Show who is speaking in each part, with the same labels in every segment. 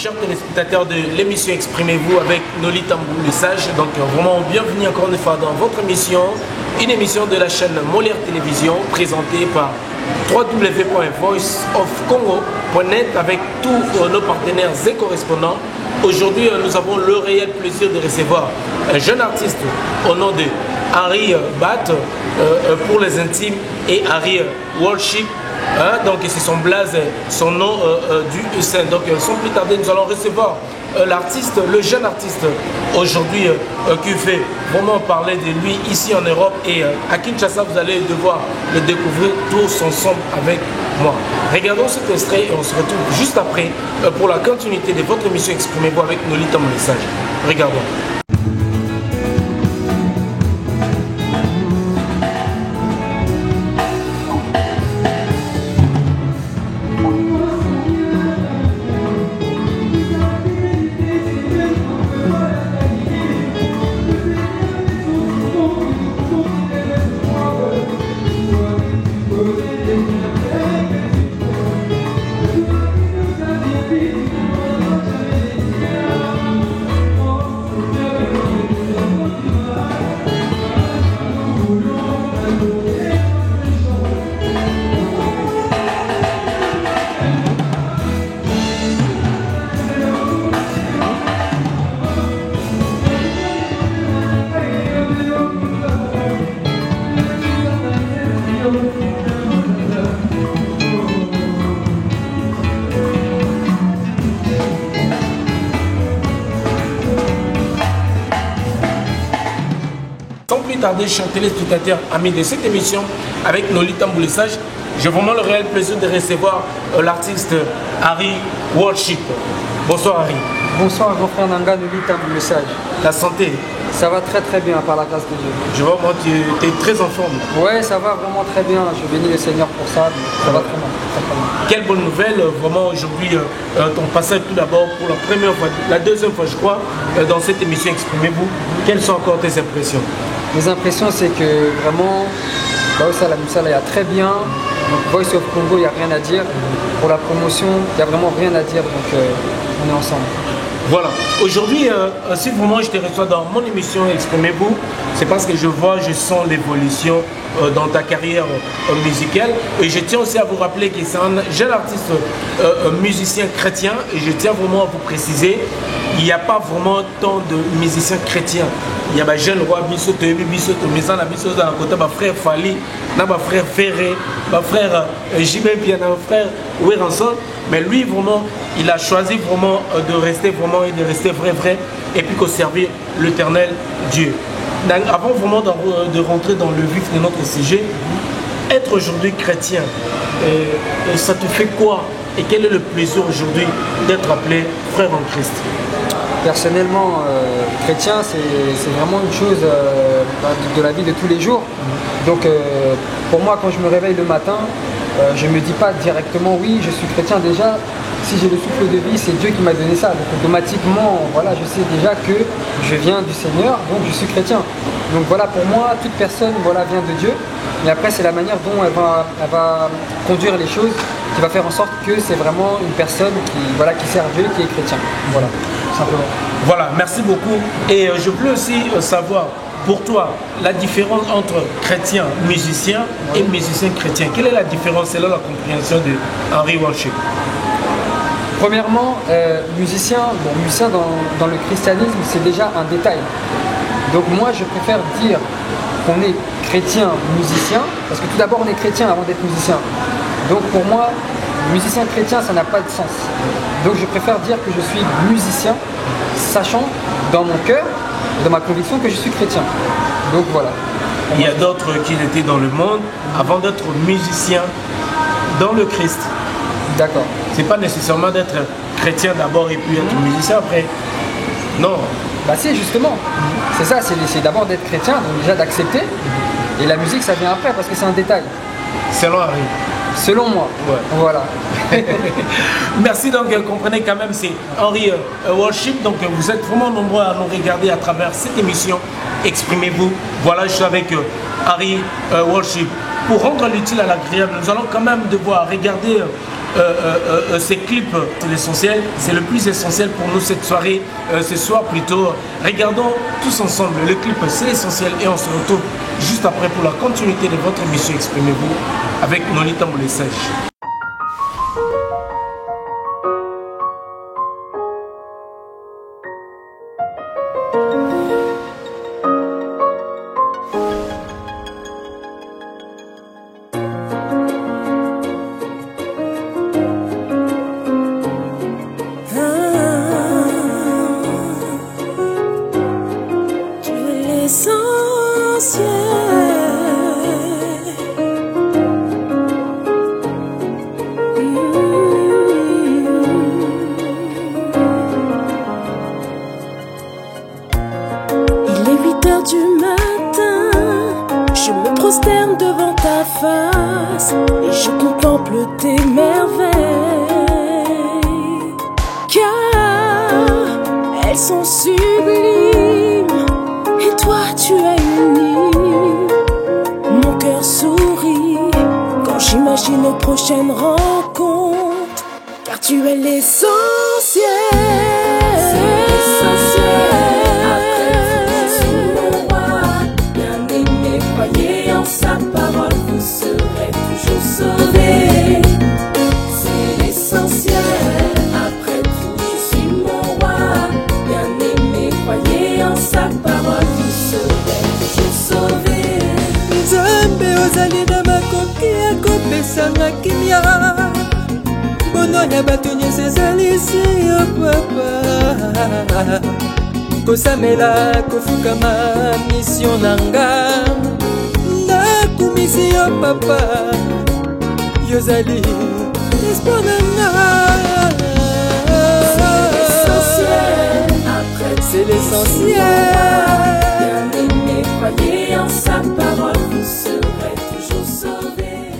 Speaker 1: chers téléspectateurs de l'émission Exprimez-vous avec Noli Tambou le Sage. Donc vraiment bienvenue encore une fois dans votre émission, une émission de la chaîne Molière Télévision présentée par www.voiceofcongo.net avec tous nos partenaires et correspondants. Aujourd'hui, nous avons le réel plaisir de recevoir un jeune artiste au nom de Henry Bat pour les intimes et Henry Worship. Donc c'est son blaze, son nom du sein. Donc sans plus tarder, nous allons recevoir l'artiste, le jeune artiste aujourd'hui qui fait vraiment parler de lui ici en Europe et à Kinshasa. Vous allez devoir le découvrir tous ensemble avec moi. Regardons cet extrait et on se retrouve juste après pour la continuité de votre émission Exprimez-vous avec Noli Tambou le Sage. Regardons. Chers téléspectateurs, amis de cette émission avec Noli Tambou le Sage, j'ai vraiment le réel plaisir de recevoir l'artiste Henry Worship. Bonsoir Henry.
Speaker 2: Bonsoir mon frère Nanga, Noli Tambou le Sage.
Speaker 1: La santé?
Speaker 2: Ça va très très bien par la grâce de Dieu.
Speaker 1: Je vois moi tu es très en forme.
Speaker 2: Ouais, ça va vraiment très bien. Je bénis le Seigneur pour ça. Ça va très bien, très bien.
Speaker 1: Quelle bonne nouvelle vraiment aujourd'hui, ton passage tout d'abord pour la première fois, la deuxième fois je crois, dans cette émission Exprimez-vous. Quelles sont encore tes impressions?
Speaker 2: Mes impressions, c'est que vraiment, la il y a très bien. Donc, Voice of Congo, il n'y a rien à dire. Pour la promotion, il n'y a vraiment rien à dire. Donc, on est ensemble.
Speaker 1: Voilà. Aujourd'hui, si vraiment je te reçois dans mon émission Exprimez-vous, c'est parce que je vois, je sens l'évolution dans ta carrière musicale. Et je tiens aussi à vous rappeler que c'est un jeune artiste musicien chrétien. Et je tiens vraiment à vous préciser, il n'y a pas vraiment tant de musiciens chrétiens. Il y a un jeune roi Bissoto, Bissoto, mais dans la Bissoto, dans le côté, ma frère Fali, ma frère Ferré, ma frère Jibé, bien mon frère Ouéranson. Mais lui, vraiment, il a choisi vraiment de rester vraiment et de rester vrai, et puis qu'au servir l'éternel Dieu. Donc, avant vraiment de rentrer dans le vif de notre sujet, être aujourd'hui chrétien, ça te fait quoi? Et quel est le plaisir aujourd'hui d'être appelé frère en Christ?
Speaker 2: Personnellement, chrétien, c'est vraiment une chose de la vie de tous les jours. Donc, pour moi, quand je me réveille le matin, je ne me dis pas directement, oui, je suis chrétien déjà. Si j'ai le souffle de vie, c'est Dieu qui m'a donné ça. Donc, automatiquement, voilà, je sais déjà que je viens du Seigneur, donc je suis chrétien. Donc, voilà, pour moi, toute personne vient de Dieu. Mais après, c'est la manière dont elle va conduire les choses qui va faire en sorte que c'est vraiment une personne qui sert Dieu, qui est chrétien. Voilà, tout simplement.
Speaker 1: Voilà, merci beaucoup. Et je veux aussi savoir, pour toi, la différence entre chrétien musicien et musicien chrétien. Quelle est la différence selon la compréhension de Henry Worship?
Speaker 2: Premièrement, musicien dans le christianisme, c'est déjà un détail. Donc moi, je préfère dire qu'on est chrétien musicien, parce que tout d'abord, on est chrétien avant d'être musicien. Donc pour moi, musicien chrétien, ça n'a pas de sens. Donc je préfère dire que je suis musicien, sachant dans mon cœur, dans ma conviction que je suis chrétien. Donc voilà.
Speaker 1: Il y a d'autres qui étaient dans le monde avant d'être musicien dans le Christ.
Speaker 2: D'accord.
Speaker 1: C'est pas nécessairement d'être chrétien d'abord et puis être musicien après. Non.
Speaker 2: Bah si, justement. C'est ça, c'est d'abord d'être chrétien, donc déjà d'accepter. Et la musique, ça vient après parce que c'est un détail.
Speaker 1: Selon Henry.
Speaker 2: Selon moi.
Speaker 1: Ouais.
Speaker 2: Voilà.
Speaker 1: Merci, donc comprenez quand même, c'est Henry Worship. Donc vous êtes vraiment nombreux à nous regarder à travers cette émission. Exprimez-vous. Voilà, je suis avec Henry Worship. Pour rendre l'utile à l'agréable, nous allons quand même devoir regarder ces clips, c'est l'essentiel, c'est le plus essentiel pour nous cette soirée, ce soir plutôt. Regardons tous ensemble le clip, c'est l'essentiel, et on se retrouve juste après pour la continuité de votre émission Exprimez-vous avec Nolita Mboulé-Sage.
Speaker 3: Prochaine rencontre, car tu es l'essentiel. C'est l'essentiel. Après tout, je suis mon roi, bien aimé, croyez en sa parole, vous serez toujours sauvés. C'est l'essentiel. Après tout, je suis mon roi, bien aimé, croyez en sa parole, vous serez toujours sauvés.
Speaker 4: Nzambe ozali na makoki ya kopesanga kimia bono ya bato nyonso ezalisi yo papa kosamela kofukama misio na nga nakumisi yo papa yozali espoir na nga. C'est l'essentiel.
Speaker 3: Bien aimé, croyez en sa parole, vous serez toujours sauvés.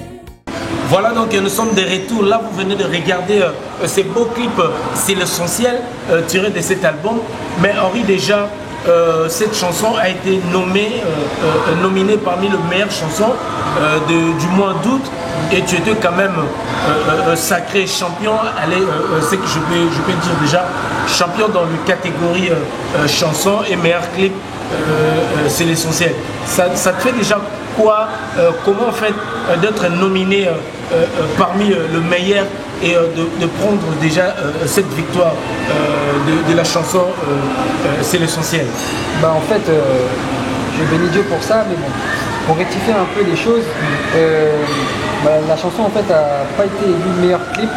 Speaker 1: Voilà, donc nous sommes de retour. Là, vous venez de regarder ces beaux clips, c'est l'essentiel tiré de cet album. Mais Henri, déjà, cette chanson a été nominée parmi les meilleures chansons du mois d'août. Et tu étais quand même sacré champion. Allez, c'est que je peux dire déjà champion dans la catégorie chanson et meilleur clip. C'est l'essentiel. Ça te fait déjà quoi, comment en fait d'être nominé parmi le meilleur et de prendre déjà cette victoire de la chanson, c'est l'essentiel.
Speaker 2: Bah en fait, je bénis Dieu pour ça, mais bon, pour rectifier un peu les choses, la chanson en fait n'a pas été élue meilleur clip,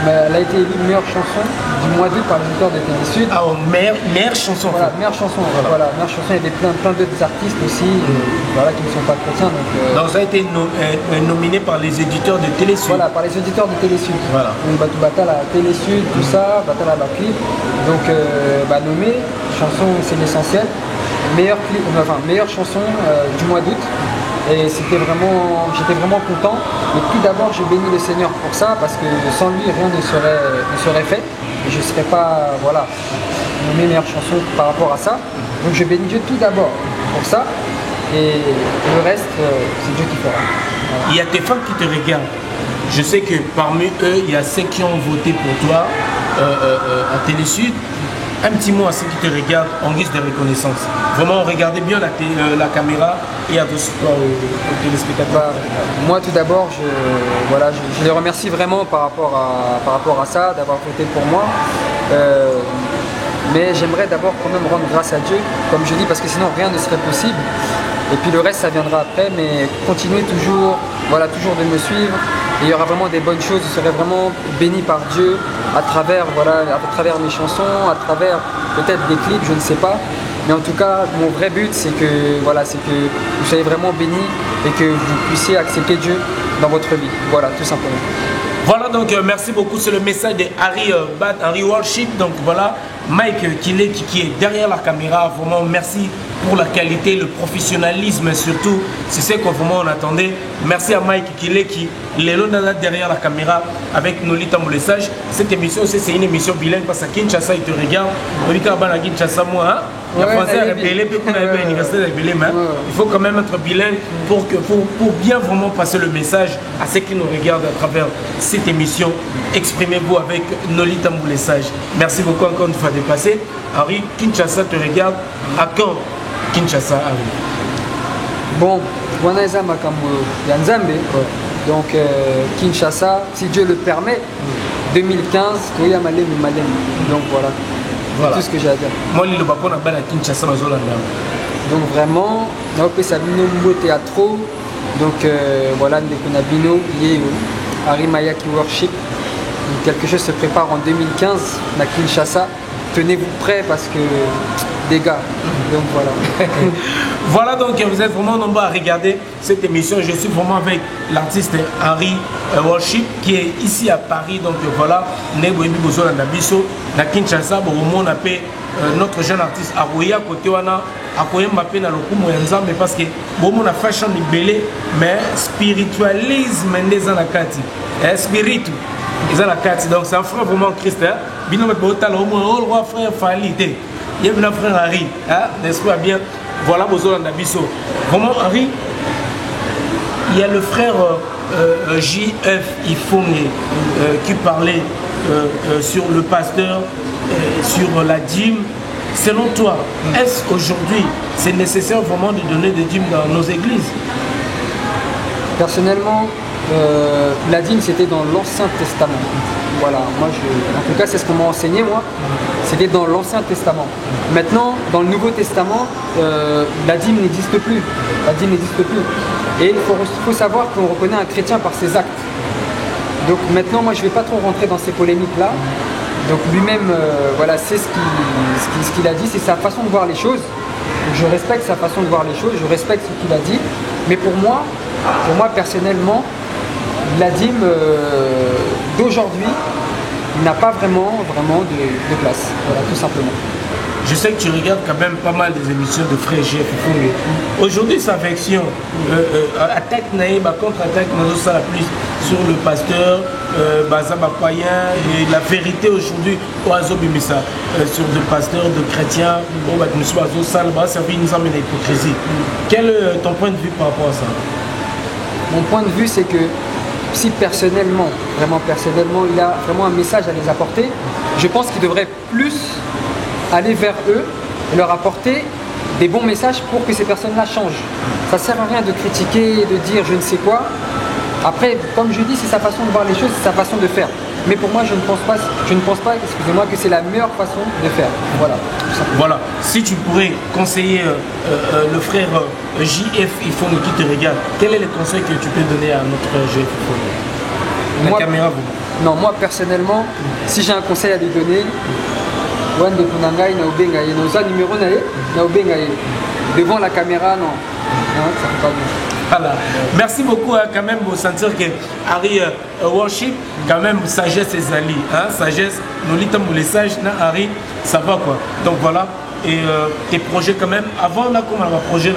Speaker 2: mais elle a été élue meilleure chanson du mois d'août par l'éditeur de Télé Sud.
Speaker 1: Ah, meilleure chanson.
Speaker 2: Voilà, meilleure chanson. Voilà, meilleure chanson. Il y avait plein d'autres artistes aussi, voilà, qui ne sont pas chrétiens.
Speaker 1: Donc ça a été nominé par les éditeurs de Télé Sud.
Speaker 2: Voilà, par les éditeurs de Télé Sud.
Speaker 1: Voilà.
Speaker 2: Donc Batou Batal à Télé Sud, tout ça, Batal à clip. Donc nommé, chanson c'est l'essentiel. Meilleure clip, enfin meilleure chanson du mois d'août. Et j'étais vraiment content. Et tout d'abord, je bénis le Seigneur pour ça, parce que sans lui, rien ne serait fait. Et je ne serais pas, voilà, nommé meilleure chanson par rapport à ça. Donc je bénis Dieu tout d'abord pour ça. Et le reste, c'est Dieu qui fera. Voilà.
Speaker 1: Il y a tes fans qui te regardent. Je sais que parmi eux, il y a ceux qui ont voté pour toi à Télé Sud. Un petit mot à ceux qui te regardent en guise de reconnaissance. Vraiment, regardez bien la caméra et adresse-toi aux téléspectateurs.
Speaker 2: Moi, tout d'abord, je les remercie vraiment par rapport à ça, d'avoir voté pour moi. Mais j'aimerais d'abord quand même rendre grâce à Dieu, comme je dis, parce que sinon rien ne serait possible. Et puis le reste, ça viendra après, mais continuez toujours, voilà, toujours de me suivre. Et il y aura vraiment des bonnes choses, je serai vraiment béni par Dieu à travers mes chansons, à travers peut-être des clips, je ne sais pas. Mais en tout cas, mon vrai but, c'est que vous soyez vraiment bénis et que vous puissiez accepter Dieu dans votre vie. Voilà, tout simplement.
Speaker 1: Voilà, donc merci beaucoup, c'est le message de Harry Bat, Harry Worship. Donc voilà, Mike qui est derrière la caméra, vraiment merci pour la qualité, le professionnalisme surtout, c'est ce qu'on vraiment on attendait. Merci à Mike qui est là derrière la caméra avec Nolita Mboulé-Sage. Cette émission, c'est une émission bilingue parce que Kinshasa, il te regarde. Nolita Bana Kinshasa, moi, La française est belée, puis qu'on a l'université est belée, mais il faut quand même être bilingue pour bien vraiment passer le message à ceux qui nous regardent à travers cette émission. Exprimez-vous avec Noli Tamboulé Sage. Merci beaucoup encore une fois de passer. Henri, Kinshasa te regarde. À quand Kinshasa arrive?
Speaker 2: Bon, Wanaisa Makambo Yanzambe. Donc Kinshasa, si Dieu le permet, 2015, Toya Malem et Malem. Donc voilà. Tout ce que j'ai à dire.
Speaker 1: Moi, le Bapon a à Kinshasa,
Speaker 2: donc vraiment, on a fait Bino Théâtre. Donc voilà, Nabino, Yeo, Arimayaki Worship. Donc, quelque chose se prépare en 2015 à Kinshasa. Tenez-vous prêts parce que des gars. Donc voilà.
Speaker 1: Voilà, donc vous êtes vraiment nombreux à regarder cette émission. Je suis vraiment avec l'artiste Henri Worship qui est ici à Paris. Donc voilà, Neboebi Bozola Nabiso, na Kinshasa, on appelle notre jeune artiste Aroya côté wana akoye Mbappé na lokumo ya Nzambe parce que bon na fashion libellé mais spiritualisme ndeza na kati. Spiritu. Ils ont la carte, donc c'est un frère vraiment Christ. Bino met botal au moins le roi frère Falité. Il y a un frère Henri, n'est-ce pas bien? Voilà Bozola Nabiso. Vraiment Henri, il y a le frère JF Ifongé qui parlait sur le pasteur, sur la dîme. Selon toi, est-ce qu'aujourd'hui c'est nécessaire vraiment de donner des dîmes dans nos églises?
Speaker 2: Personnellement, la dîme c'était dans l'Ancien Testament. Voilà, moi en tout cas c'est ce qu'on m'a enseigné moi. C'était dans l'Ancien Testament. Maintenant, dans le Nouveau Testament, la dîme n'existe plus. La dîme n'existe plus. Et il faut savoir qu'on reconnaît un chrétien par ses actes. Donc maintenant, moi je ne vais pas trop rentrer dans ces polémiques-là. Donc lui-même, voilà, c'est ce qu'il a dit, c'est sa façon de voir les choses. Je respecte sa façon de voir les choses, je respecte ce qu'il a dit. Mais pour moi personnellement, la dîme d'aujourd'hui n'a pas vraiment de place, voilà, tout simplement.
Speaker 1: Je sais que tu regardes quand même pas mal des émissions de frère Jeff. Aujourd'hui, sa affection, attaque naïba, contre-attaque, nous la plus sur le pasteur, Bazaba Payen, et la vérité aujourd'hui, Oazo Bimisa, sur le pasteur, de chrétiens, Oazo Salba, ça nous amène à l'hypocrisie. Quel est ton point de vue par rapport à ça?
Speaker 2: Mon point de vue, c'est que si personnellement, vraiment personnellement, il a vraiment un message à les apporter, je pense qu'il devrait plus aller vers eux et leur apporter des bons messages pour que ces personnes-là changent. Ça ne sert à rien de critiquer, de dire je ne sais quoi. Après, comme je dis, c'est sa façon de voir les choses, c'est sa façon de faire. Mais pour moi, je ne pense pas, excusez-moi, que c'est la meilleure façon de faire. Voilà.
Speaker 1: Voilà. Si tu pourrais conseiller le frère JF Ifongé qui te regarde, quel est le conseil que tu peux donner à notre JF Ifongé? La caméra, vous.
Speaker 2: Non, moi personnellement, si j'ai un conseil à lui donner, devant la caméra, non, ça fait pas bien.
Speaker 1: Voilà. Merci beaucoup, quand même, vous sentir que Henri Worship, quand même, sagesse et zali, sagesse, nous lisons les sages, Henri, ça va quoi. Donc voilà, et tes projets quand même, avant là, comme on a un projet,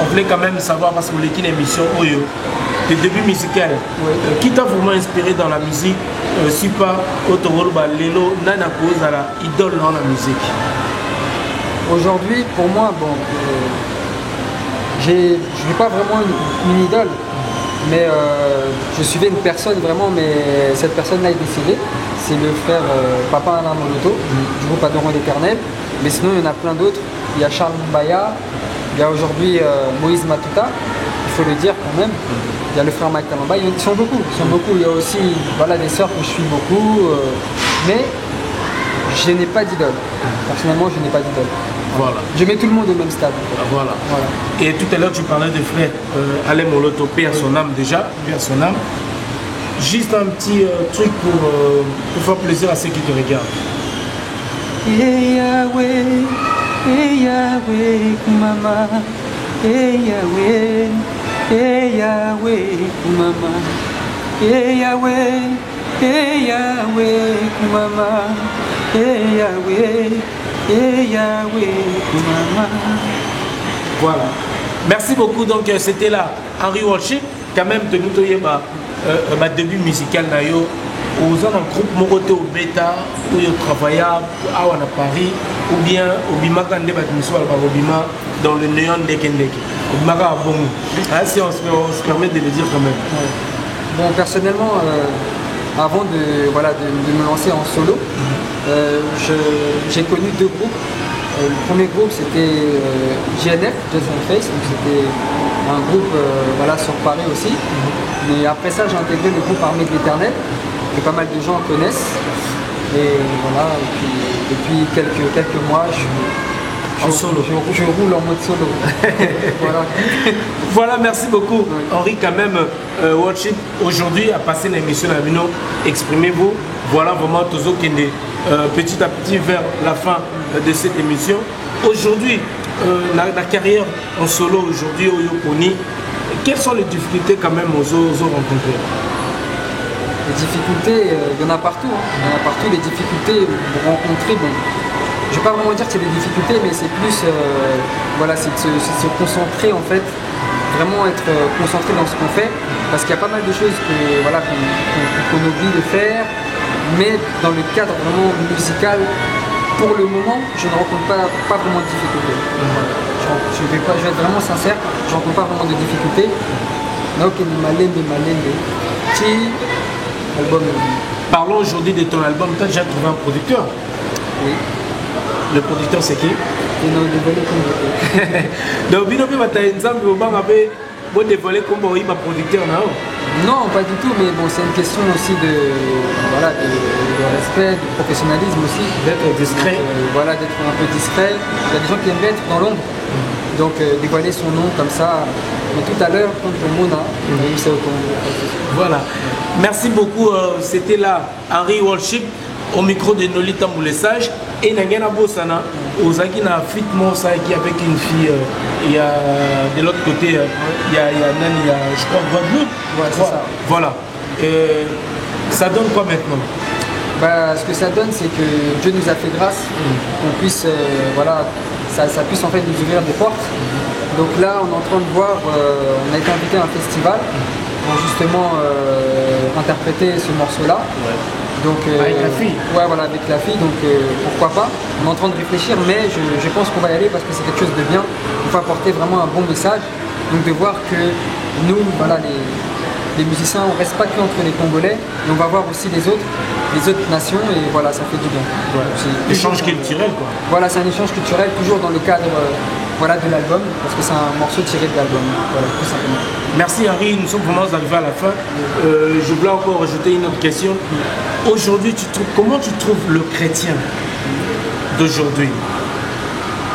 Speaker 1: on voulait quand même savoir, parce que vous avez une émission, tes débuts musicaux, qui t'a vraiment inspiré dans la musique, si pas, Otoroba, Lelo, Nana Kozala, idole dans la musique?
Speaker 2: Aujourd'hui, pour moi, bon, je n'ai pas vraiment une idole, mais je suivais une personne vraiment, mais cette personne-là est décédée. C'est le frère Papa Alain Moloto, du groupe Adoron l'Éternel. Mais sinon, il y en a plein d'autres. Il y a Charles Mbaya, il y a aujourd'hui Moïse Matuta, il faut le dire quand même. Il y a le frère Mike Kalamba, ils sont beaucoup. Il y a aussi voilà, des sœurs que je suis beaucoup, mais je n'ai pas d'idole. Personnellement, je n'ai pas d'idole.
Speaker 1: Voilà.
Speaker 2: Je mets tout le monde au même stade.
Speaker 1: Voilà. Et tout à l'heure, tu parlais de frère Alain Moloto, paix à son âme déjà, paix à son âme. Juste un petit truc pour faire plaisir à ceux qui te regardent.
Speaker 4: Hey Yahweh, mama. Hey Yahweh, mama. Hey Yahweh, mama. Hey Yahweh, mama.
Speaker 1: Voilà. Merci beaucoup. Donc c'était là Henri Worship. Quand même, de nous ma début musical nayo aux un groupe Moroté au Beta, où il travaillait à Paris, ou bien au Bima Kande Batmiswa, au Bima dans le néon de Kendeke. Au Bima Kabongo. Si on se permet de le dire quand même.
Speaker 2: Ouais. Bon, personnellement, avant de me lancer en solo, j'ai connu deux groupes. Le premier groupe c'était JNF, Just and Face, donc c'était un groupe sur Paris aussi. Mais après ça j'ai intégré le groupe Armée de l'Éternel, que pas mal de gens connaissent. Et voilà, et puis depuis quelques mois je roule en mode solo. Voilà.
Speaker 1: Voilà, merci beaucoup. Oui. Henri, quand même, Worship aujourd'hui a passé l'émission à Vino. Exprimez-vous. Voilà vraiment Tozo Kende, petit à petit vers la fin de cette émission. Aujourd'hui, la carrière en solo aujourd'hui au Yoponi, quelles sont les difficultés quand même aux rencontrées?
Speaker 2: Les difficultés, il y en a partout. Il y en a partout, les difficultés rencontrées. Bon, je ne vais pas vraiment dire que c'est des difficultés, mais c'est plus c'est de se concentrer en fait, vraiment être concentré dans ce qu'on fait, parce qu'il y a pas mal de choses qu'on oublie de faire, mais dans le cadre vraiment musical, pour le moment, je ne rencontre pas vraiment de difficultés. Je vais être vraiment sincère, je ne rencontre pas vraiment de difficultés. Album.
Speaker 1: Parlons aujourd'hui de ton album. Tu as déjà trouvé un producteur?
Speaker 2: Oui.
Speaker 1: Le producteur c'est qui?
Speaker 2: Donc, non, pas du tout, mais bon, c'est une question aussi de respect, de professionnalisme aussi.
Speaker 1: D'être discret.
Speaker 2: Donc, d'être un peu discret. Il y a des gens qui aiment bien être dans l'ombre. Donc dévoiler son nom comme ça. Mais tout à l'heure, quand le monde a c'est au Congo.
Speaker 1: Voilà. Merci beaucoup. C'était là Henri Worship au micro de Nolita Moulessage. Et Nangena Bossana, Ozaki na fit Monsa qui avec une fille. Il y a de l'autre côté, il y a je crois Guadeloupe.
Speaker 2: Ouais, c'est ça.
Speaker 1: Voilà. Ça donne quoi maintenant?
Speaker 2: Ce que ça donne, c'est que Dieu nous a fait grâce, qu'on puisse, ça puisse en fait nous ouvrir des portes. Donc là, on est en train de voir, on a été invité à un festival pour justement interpréter ce morceau-là.
Speaker 1: Ouais.
Speaker 2: Donc,
Speaker 1: avec la fille.
Speaker 2: Ouais, voilà, avec la fille, donc pourquoi pas. On est en train de réfléchir, mais je pense qu'on va y aller parce que c'est quelque chose de bien. Il faut apporter vraiment un bon message. Donc de voir que nous, les musiciens, on ne reste pas que entre les Congolais, mais on va voir aussi les autres nations, et voilà, ça fait du bien.
Speaker 1: Ouais. Échange culturel, quoi.
Speaker 2: Voilà, c'est un échange culturel, toujours dans le cadre de l'album, parce que c'est un morceau tiré de l'album, voilà, tout simplement.
Speaker 1: Merci Henri, nous sommes vraiment arrivés à la fin. Je voulais encore rajouter une autre question. Aujourd'hui, comment tu trouves le chrétien d'aujourd'hui?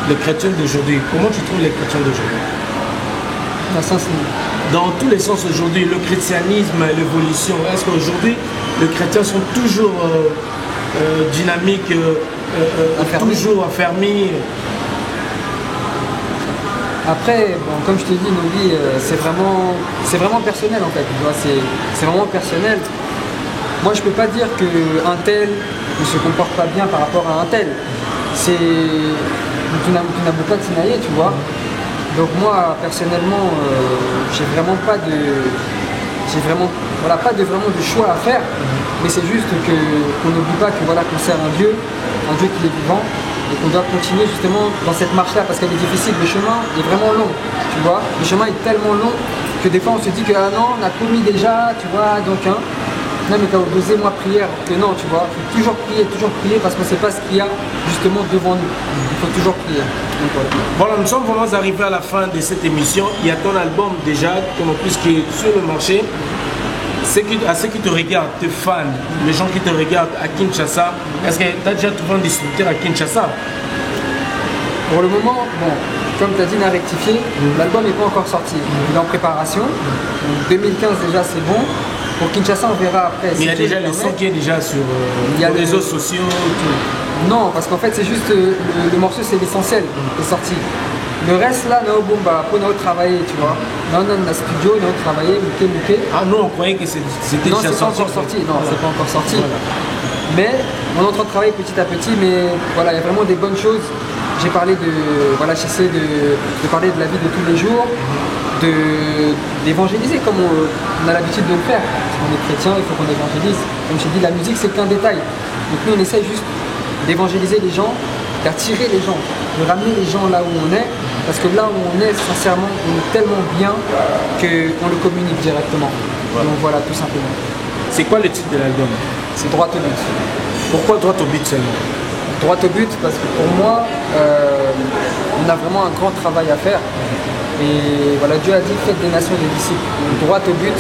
Speaker 1: Le chrétien d'aujourd'hui, comment tu trouves les chrétiens d'aujourd'hui? Dans tous les sens aujourd'hui, le christianisme et l'évolution, est-ce qu'aujourd'hui les chrétiens sont toujours dynamiques, toujours affermis?
Speaker 2: Après, comme je te dis, nos vies, c'est vraiment personnel en fait. C'est vraiment personnel. Moi, je peux pas dire qu'un tel ne se comporte pas bien par rapport à un tel. Tu n'as pas de sinaïe, tu vois. Donc moi, personnellement, j'ai vraiment pas de choix à faire. Mais c'est juste qu'on n'oublie pas qu'on sert un Dieu qui est vivant. Et qu'on doit continuer justement dans cette marche-là parce qu'elle est difficile. Le chemin est vraiment long, tu vois. Le chemin est tellement long que des fois on se dit que ah non, on a commis déjà, tu vois, donc non mais t'as osé moi prière, que non, tu vois. Il faut toujours prier parce qu'on ne sait pas ce qu'il y a justement devant nous. Il faut toujours prier. Donc,
Speaker 1: voilà, nous sommes vraiment arrivés à la fin de cette émission. Il y a ton album déjà, qui est sur le marché. À ceux qui te regardent, tes fans, les gens qui te regardent à Kinshasa, est-ce que tu as déjà trouvé un distributeur à Kinshasa?
Speaker 2: Pour le moment, comme tu as dit, on a rectifié, l'album n'est pas encore sorti. Il est en préparation. Donc 2015 déjà c'est bon. Pour Kinshasa on verra après.
Speaker 1: Mais il y a déjà le son qui est déjà sur les réseaux sociaux, tout.
Speaker 2: Non, parce qu'en fait c'est juste le morceau, c'est l'essentiel qui est sorti. Le reste là, on a travaillé, tu vois. Là, on a un studio, on a travaillé, mouké.
Speaker 1: Ah non, on croyait que c'était déjà sorti.
Speaker 2: Non, c'est pas encore sorti. Voilà. Mais on est en train de travailler petit à petit, mais voilà, il y a vraiment des bonnes choses. J'ai parlé j'essaie de parler de la vie de tous les jours, d'évangéliser comme on a l'habitude de le faire. Parce qu'on est chrétien, il faut qu'on évangélise. Comme j'ai dit, la musique c'est qu'un détail. Donc nous on essaie juste d'évangéliser les gens, d'attirer les gens, de ramener les gens là où on est. Parce que là où on est, sincèrement, on est tellement bien qu'on le communique directement.
Speaker 1: Voilà.
Speaker 2: Donc voilà, tout simplement.
Speaker 1: C'est quoi le titre de l'album?
Speaker 2: C'est droit au but.
Speaker 1: Pourquoi droit au but seulement?
Speaker 2: Droit au but parce que pour moi, on a vraiment un grand travail à faire. Et voilà, Dieu a dit faites des nations des disciples. Donc, droit au but,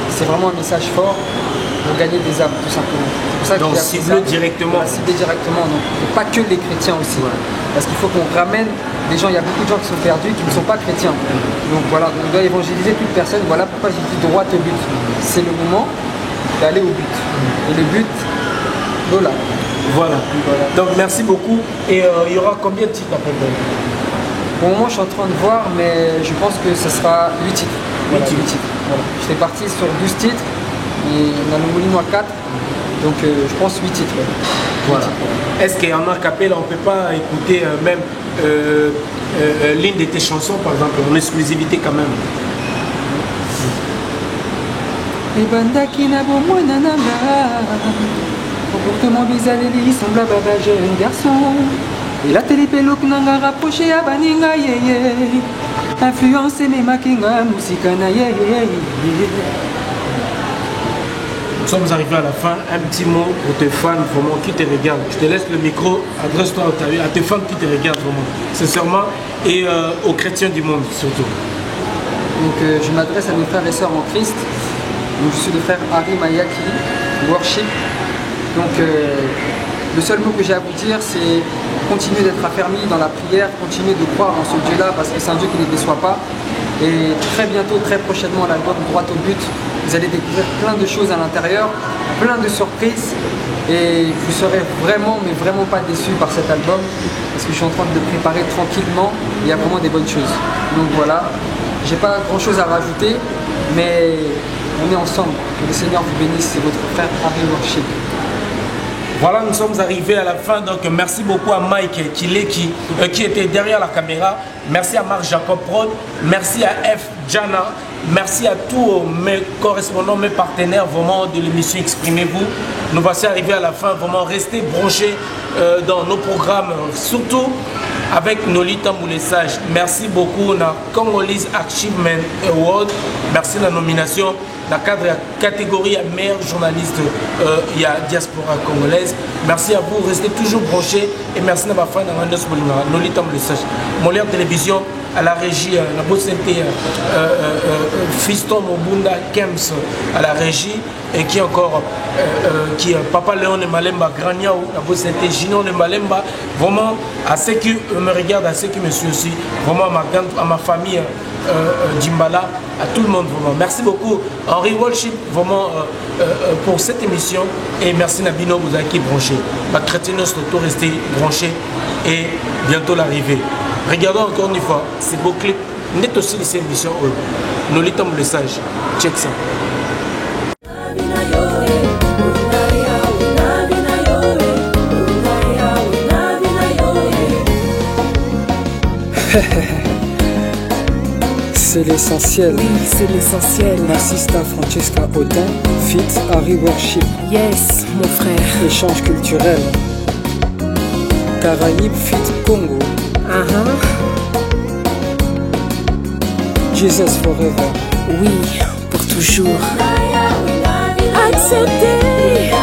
Speaker 2: c'est vraiment un message fort pour gagner des âmes, tout simplement. C'est pour ça
Speaker 1: donc cible directement.
Speaker 2: Cible directement, donc et pas que les chrétiens aussi. Ouais. Parce qu'il faut qu'on ramène des gens, il y a beaucoup de gens qui sont perdus, qui ne sont pas chrétiens. Donc voilà, on doit évangéliser toute personne. Voilà pourquoi j'ai dit droit au but. C'est le moment d'aller au but. Et le but, voilà.
Speaker 1: Voilà. Donc merci beaucoup. Et il y aura combien de titres après?
Speaker 2: Pour le moment, je suis en train de voir, mais je pense que ce sera 8 titres. Voilà, 8 titres. Voilà. J'étais parti sur 12 titres, et on a le Molino à 4, donc je pense 8 titres.
Speaker 1: Voilà. Est-ce qu'en a cappella, on ne peut pas écouter même l'une de tes chansons, par exemple, en exclusivité quand même?
Speaker 2: Ebandaki na bomwana nanga comportement bizaleli semblable à un jeune garçon. Et la télépéloque nanga rapproché à baninga yeye. Influence memaki nga musika na yeye.
Speaker 1: Nous sommes arrivés à la fin. Un petit mot pour tes fans vraiment qui te regardent. Je te laisse le micro, adresse-toi à tes fans qui te regardent vraiment, sincèrement, et aux chrétiens du monde surtout.
Speaker 2: Donc je m'adresse à mes frères et sœurs en Christ. Donc, je suis le frère Harry Mayaki, Worship. Donc le seul mot que j'ai à vous dire, c'est continuer d'être affermi dans la prière, continuer de croire en ce Dieu-là parce que c'est un Dieu qui ne déçoit pas. Et très bientôt, très prochainement, l'album Droit au but, vous allez découvrir plein de choses à l'intérieur, plein de surprises. Et vous serez vraiment, mais vraiment pas déçus par cet album parce que je suis en train de le préparer tranquillement. Il y a vraiment des bonnes choses. Donc voilà, j'ai pas grand-chose à rajouter, mais on est ensemble. Que le Seigneur vous bénisse. C'est votre frère Harry Worship.
Speaker 1: Voilà, nous sommes arrivés à la fin. Donc, merci beaucoup à Mike qui était derrière la caméra. Merci à Marc Jacob Prod. Merci à F. Jana. Merci à tous mes correspondants, mes partenaires vraiment de l'émission Exprimez-vous. Nous voici arrivés à la fin. Vraiment, restez branchés dans nos programmes, surtout avec Nolita Moulessage. Merci beaucoup na Congolese Achievement Award. Merci la nomination. Dans le cadre de la catégorie meilleur journaliste, il y a diaspora congolaise. Merci à vous, restez toujours branchés et merci à ma femme Nolita Moulessage. Molière Télévision, à la régie, la bosse Fiston Mobunda Kems à la régie et qui encore qui Papa Léon de Malemba Graniao, la bosse Ginon de Malemba, vraiment à ceux qui me regardent, à ceux qui me suivent aussi, vraiment à ma famille Djimbala, à tout le monde vraiment. Merci beaucoup Henry Worship vraiment pour cette émission et merci Nabino vous avez qui branché. Ma chrétienne surtout rester branché et bientôt l'arrivée. Regardons encore une fois ces beaux clips. Net aussi de cette émission. Nolita Moulessage. Check ça.
Speaker 2: C'est l'essentiel.
Speaker 3: Oui, c'est l'essentiel.
Speaker 2: Narcista Francesca Audin, fit Harry Worship.
Speaker 3: Yes, mon frère.
Speaker 2: Échange culturel. Caraïbes fit Congo. Jesus forever.
Speaker 3: Oui, pour toujours. Acceptez.